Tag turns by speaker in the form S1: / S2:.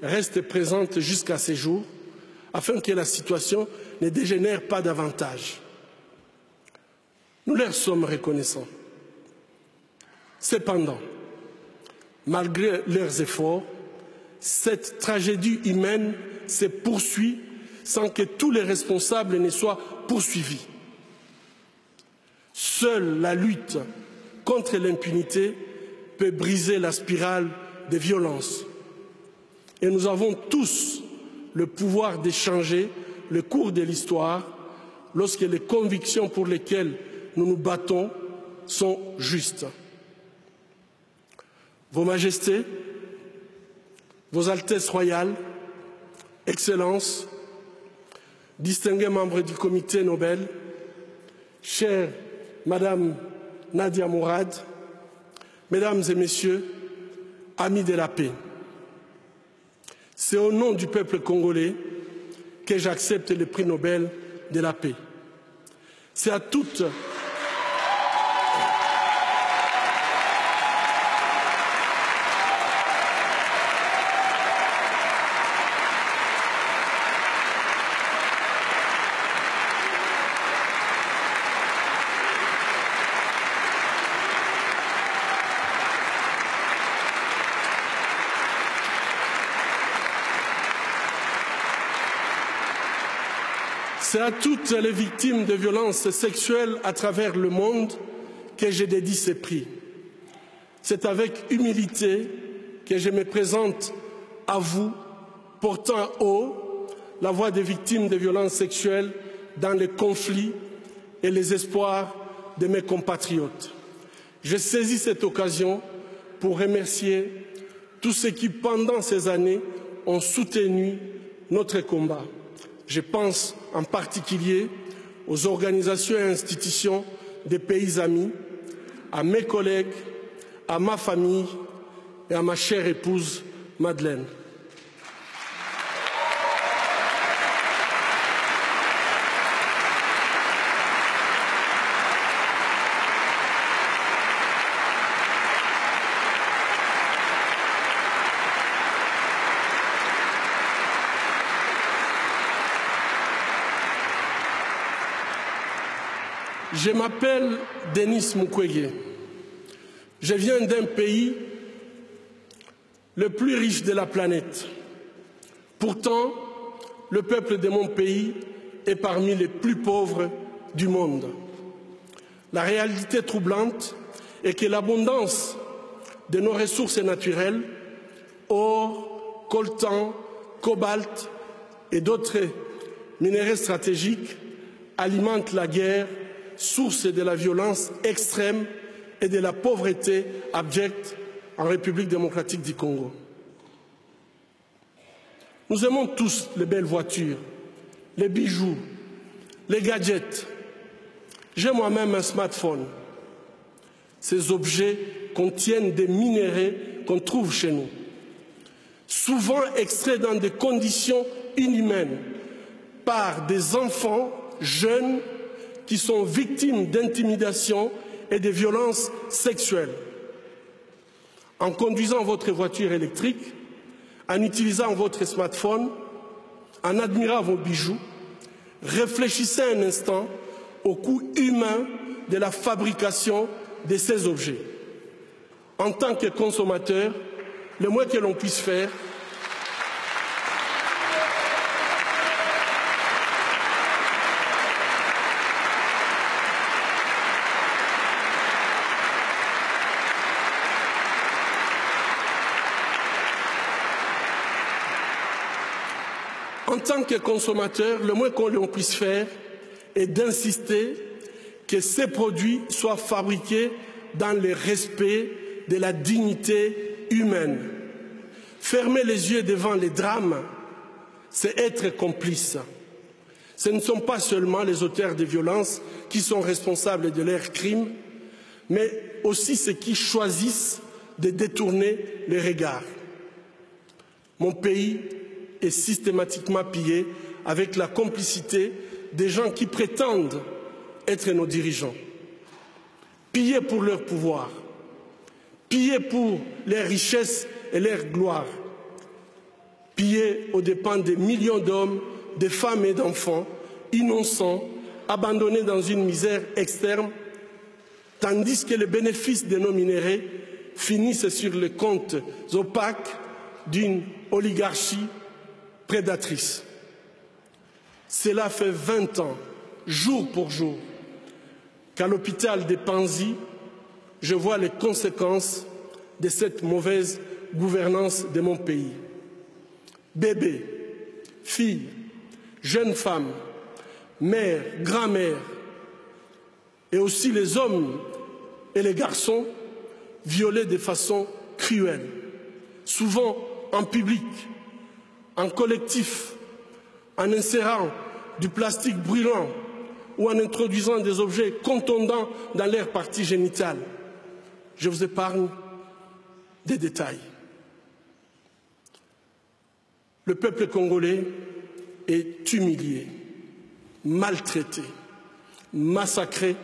S1: reste présente jusqu'à ces jours, afin que la situation ne dégénère pas davantage. Nous leur sommes reconnaissants. Cependant, malgré leurs efforts, cette tragédie humaine se poursuit sans que tous les responsables ne soient poursuivis. Seule la lutte contre l'impunité peut briser la spirale des violences. Et nous avons tous le pouvoir de changer le cours de l'histoire lorsque les convictions pour lesquelles nous nous battons sont justes. Vos Majestés, Vos Altesses royales, Excellences, distingués membres du Comité Nobel, chère Madame Nadia Mourad, Mesdames et Messieurs, amis de la paix, c'est au nom du peuple congolais que j'accepte le prix Nobel de la paix. C'est à toutes les victimes de violences sexuelles à travers le monde que je dédie ces prix. C'est avec humilité que je me présente à vous, portant haut la voix des victimes de violences sexuelles dans les conflits et les espoirs de mes compatriotes. Je saisis cette occasion pour remercier tous ceux qui, pendant ces années, ont soutenu notre combat. Je pense en particulier aux organisations et institutions des pays amis, à mes collègues, à ma famille et à ma chère épouse Madeleine. Je m'appelle Denis Mukwege. Je viens d'un pays le plus riche de la planète. Pourtant, le peuple de mon pays est parmi les plus pauvres du monde. La réalité troublante est que l'abondance de nos ressources naturelles, or, coltan, cobalt et d'autres minéraux stratégiques, alimente la guerre, source de la violence extrême et de la pauvreté abjecte en République démocratique du Congo. Nous aimons tous les belles voitures, les bijoux, les gadgets. J'ai moi-même un smartphone. Ces objets contiennent des minéraux qu'on trouve chez nous, souvent extraits dans des conditions inhumaines par des enfants jeunes qui sont victimes d'intimidation et de violences sexuelles. En conduisant votre voiture électrique, en utilisant votre smartphone, en admirant vos bijoux, réfléchissez un instant au coût humain de la fabrication de ces objets. En tant que consommateur, le moins que l'on puisse faire, est d'insister que ces produits soient fabriqués dans le respect de la dignité humaine. Fermer les yeux devant les drames, c'est être complice. Ce ne sont pas seulement les auteurs de violences qui sont responsables de leurs crimes, mais aussi ceux qui choisissent de détourner les regards. Mon pays est systématiquement pillé avec la complicité des gens qui prétendent être nos dirigeants. Pillés pour leur pouvoir, pillés pour leurs richesses et leur gloire, aux dépens des millions d'hommes, de femmes et d'enfants, innocents, abandonnés dans une misère externe, tandis que les bénéfices de nos minéraux finissent sur les comptes opaques d'une oligarchie prédatrice. Cela fait 20 ans, jour pour jour, qu'à l'hôpital de Panzi, je vois les conséquences de cette mauvaise gouvernance de mon pays. Bébés, filles, jeunes femmes, mères, grand-mères, et aussi les hommes et les garçons violés de façon cruelle, souvent en public, en collectif, en insérant du plastique brûlant ou en introduisant des objets contondants dans leur partie génitale. Je vous épargne des détails. Le peuple congolais est humilié, maltraité, massacré